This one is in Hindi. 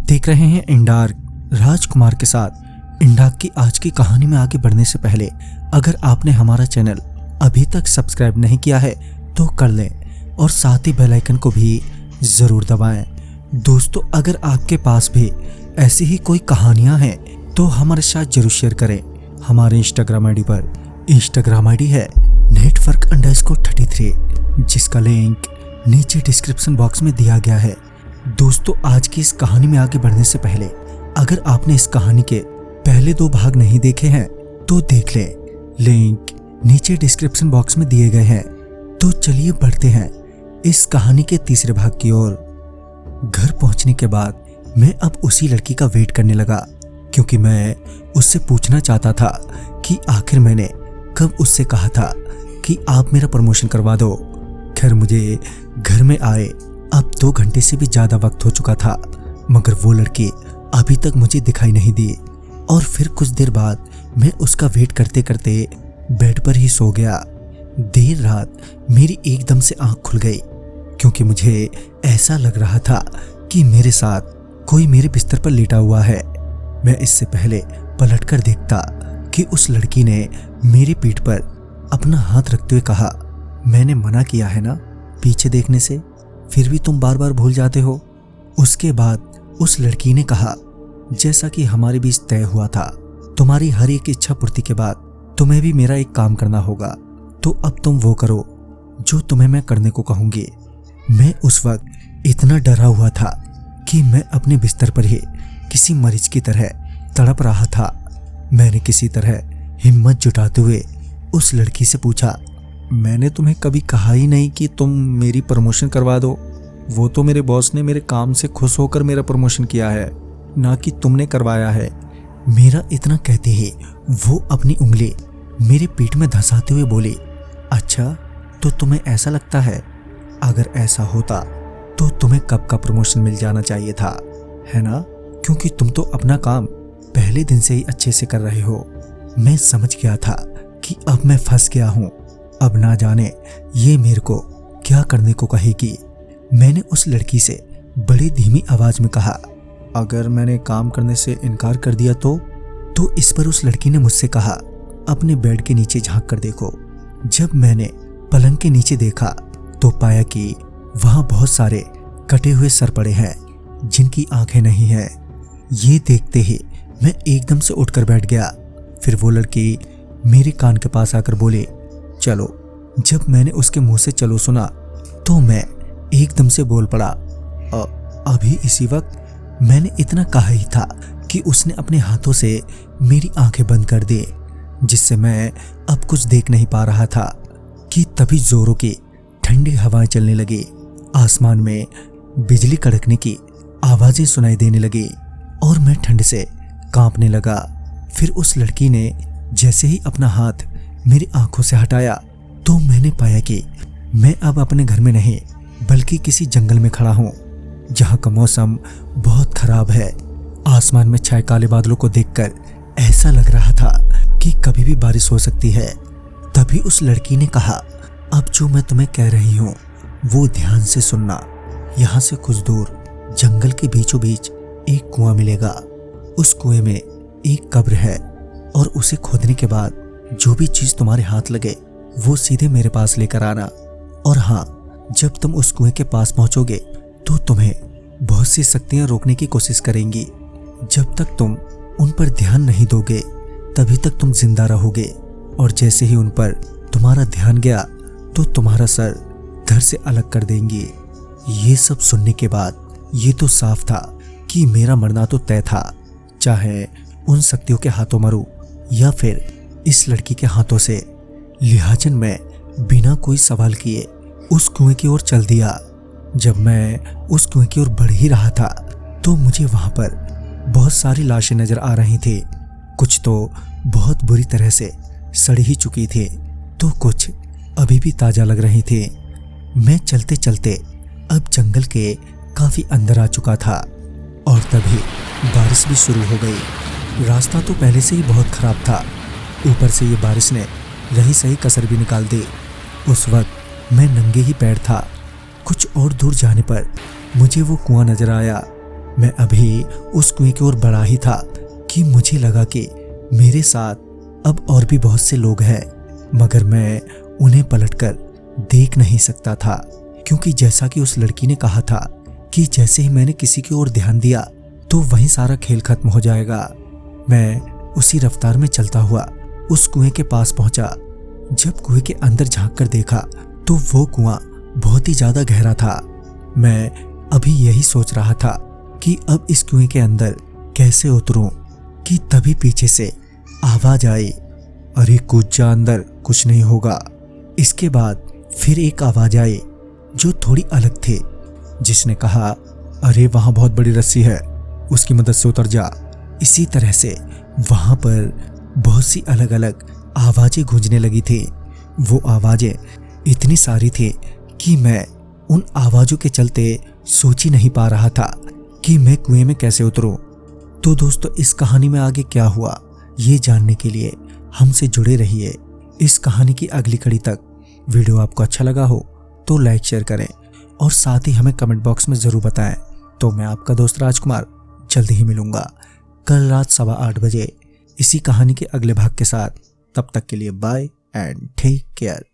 देख रहे हैं इंडार्क राजकुमार के साथ। इंडार्क की आज की कहानी में आगे बढ़ने से पहले अगर आपने हमारा चैनल अभी तक सब्सक्राइब नहीं किया है तो कर लें और साथ ही बेल आइकन को भी ज़रूर दबाएं। दोस्तों, अगर आपके पास भी ऐसी ही कोई कहानियां हैं तो हमारे साथ जरूर शेयर करें। हमारे इंस्टाग्राम आईडी पर इंस्टाग्राम आईडी है network_33, जिसका लिंक नीचे डिस्क्रिप्शन बॉक्स में दिया गया है। दोस्तों, आज की इस कहानी में आगे बढ़ने से पहले अगर आपने इस कहानी के पहले 2 भाग नहीं देखे हैं तो देख लें, लिंक नीचे डिस्क्रिप्शन बॉक्स में दिए गए हैं। तो चलिए बढ़ते हैं इस कहानी के तीसरे भाग की ओर। घर पहुंचने के बाद मैं अब उसी लड़की का वेट करने लगा, क्योंकि मैं उससे पूछना चाहता था कि आखिर मैंने कब उससे कहा था कि आप मेरा प्रमोशन करवा दो। खैर, मुझे घर में आए अब 2 घंटे से भी ज्यादा वक्त हो चुका था, मगर वो लड़की अभी तक मुझे दिखाई नहीं दी। और फिर कुछ देर बाद मैं उसका वेट करते करते बेड पर ही सो गया। देर रात मेरी एकदम से आंख खुल गई, क्योंकि मुझे ऐसा लग रहा था कि मेरे साथ कोई मेरे बिस्तर पर लेटा हुआ है। मैं इससे पहले पलटकर देखता कि उस लड़की ने मेरी पीठ पर अपना हाथ रखते हुए कहा, मैंने मना किया है ना पीछे देखने से, फिर भी तुम बार बार भूल जाते हो। उसके बाद उस लड़की ने कहा, जैसा कि हमारे बीच तय हुआ था, तुम्हारी हर एक इच्छा पूर्ति के बाद तुम्हें भी मेरा एक काम करना होगा, तो अब तुम वो करो जो तुम्हें मैं करने को कहूंगी। मैं उस वक्त इतना डरा हुआ था कि मैं अपने बिस्तर पर ही किसी मरीज की तरह तड़प रहा था। मैंने किसी तरह हिम्मत जुटाते हुए उस लड़की से पूछा, मैंने तुम्हें कभी कहा ही नहीं कि तुम मेरी प्रमोशन करवा दो। वो तो मेरे बॉस ने मेरे काम से खुश होकर मेरा प्रमोशन किया है, ना कि तुमने करवाया है। मेरा इतना कहते ही वो अपनी उंगली मेरी पीठ में धंसाते हुए बोली, अच्छा तो तुम्हें ऐसा लगता है? अगर ऐसा होता तो तुम्हें कब का प्रमोशन मिल जाना चाहिए था, है ना? क्योंकि तुम तो अपना काम पहले दिन से ही अच्छे से कर रहे हो। मैं समझ गया था कि अब मैं फंस गया हूँ। अब ना जाने ये मेरे को क्या करने को कहेगी। मैंने उस लड़की से बड़ी धीमी आवाज में कहा, अगर मैंने काम करने से इनकार कर दिया तो इस पर उस लड़की ने मुझसे कहा, अपने बेड के नीचे झांक कर देखो। जब मैंने पलंग के नीचे देखा तो पाया कि वहां बहुत सारे कटे हुए सर पड़े हैं, जिनकी आंखें नहीं हैं। ये देखते ही मैं एकदम से उठकर बैठ गया। फिर वो लड़की मेरे कान के पास आकर बोली, चलो। जब मैंने उसके मुंह से चलो सुना तो मैं एकदम से बोल पड़ा, अभी इसी वक्त। मैंने इतना कहा ही था कि उसने अपने हाथों से मेरी आंखें बंद कर दी, जिससे मैं अब कुछ देख नहीं पा रहा था कि तभी जोरों की ठंडी हवाएं चलने लगी। आसमान में बिजली कड़कने की आवाजें सुनाई देने लगी और मैं ठंड से कांपने लगा। फिर उस लड़की ने जैसे ही अपना हाथ मेरी आंखों से हटाया तो मैंने पाया कि मैं अब अपने घर में नहीं बल्कि किसी जंगल में खड़ा हूं, जहां का मौसम बहुत खराब है। आसमान में छाए काले बादलों को देखकर ऐसा लग रहा था कि कभी भी बारिश हो सकती है। तभी उस लड़की ने कहा, अब जो मैं तुम्हें कह रही हूँ वो ध्यान से सुनना। यहाँ से कुछ दूर जंगल के बीचों बीच एक कुआं मिलेगा। उस कुएं में एक कब्र है और उसे खोदने के बाद जो भी चीज तुम्हारे हाथ लगे वो सीधे मेरे पास लेकर आना। और हाँ, जब तुम उस कुएं के पास पहुंचोगे तो तुम्हें बहुत सी शक्तियां रोकने की कोशिश करेंगी। जब तक तुम उन पर ध्यान नहीं दोगे तभी तक तुम जिंदा रहोगे, और जैसे ही उन पर तुम्हारा ध्यान गया तो तुम्हारा सर धड़ से अलग कर देंगी। ये सब सुनने के बाद ये तो साफ था कि मेरा मरना तो तय था, चाहे उन शक्तियों के हाथों मरूं या फिर इस लड़की के हाथों से। लिहाजन मैं बिना कोई सवाल किए उस कुएं की ओर चल दिया। जब मैं उस कुएं की ओर बढ़ ही रहा था तो मुझे वहां पर बहुत सारी लाशें नजर आ रही थी। कुछ तो बहुत बुरी तरह से सड़ ही चुकी थी, तो कुछ अभी भी ताजा लग रही थी। मैं चलते चलते अब जंगल के काफी अंदर आ चुका था और तभी बारिश भी शुरू हो गई। रास्ता तो पहले से ही बहुत खराब था, ऊपर से ये बारिश ने रही सही कसर भी निकाल दी। उस वक्त मैं नंगे ही पैर था। कुछ और दूर जाने पर मुझे वो कुआं नजर आया। मैं अभी उस कुएं की ओर बढ़ा ही था कि मुझे लगा कि मेरे साथ अब और भी बहुत से लोग हैं, मगर मैं उन्हें पलटकर देख नहीं सकता था, क्योंकि जैसा कि उस लड़की ने कहा था कि जैसे ही मैंने किसी की ओर ध्यान दिया तो वहीं सारा खेल खत्म हो जाएगा। मैं उसी रफ्तार में चलता हुआ उस कुएं के पास पहुंचा। जब कुएं के अंदर झांक कर देखा तो वो कुआं बहुत ही ज्यादा गहरा था। मैं अभी यही सोच रहा था कि अब इस कुएं के अंदर कैसे उतरूं कि तभी पीछे से आवाज आई, अरे कूद जा अंदर, कुछ नहीं होगा। इसके बाद फिर एक आवाज आई जो थोड़ी अलग थी, जिसने कहा, अरे वहां बहुत बड़ी रस्सी है, उसकी मदद से उतर जा। इसी तरह से वहां पर बहुत सी अलग अलग आवाजें गूंजने लगी थी। वो आवाजें इतनी सारी थी कि मैं उन आवाजों के चलते सोच ही नहीं पा रहा था कि मैं कुएं में कैसे उतरूं। तो दोस्तों, इस कहानी में आगे क्या हुआ ये जानने के लिए हमसे जुड़े रहिए इस कहानी की अगली कड़ी तक। वीडियो आपको अच्छा लगा हो तो लाइक शेयर करें और साथ ही हमें कमेंट बॉक्स में जरूर बताएं। तो मैं आपका दोस्त राजकुमार जल्दी ही मिलूंगा कल रात 8:15 बजे इसी कहानी के अगले भाग के साथ। तब तक के लिए बाय एंड टेक केयर।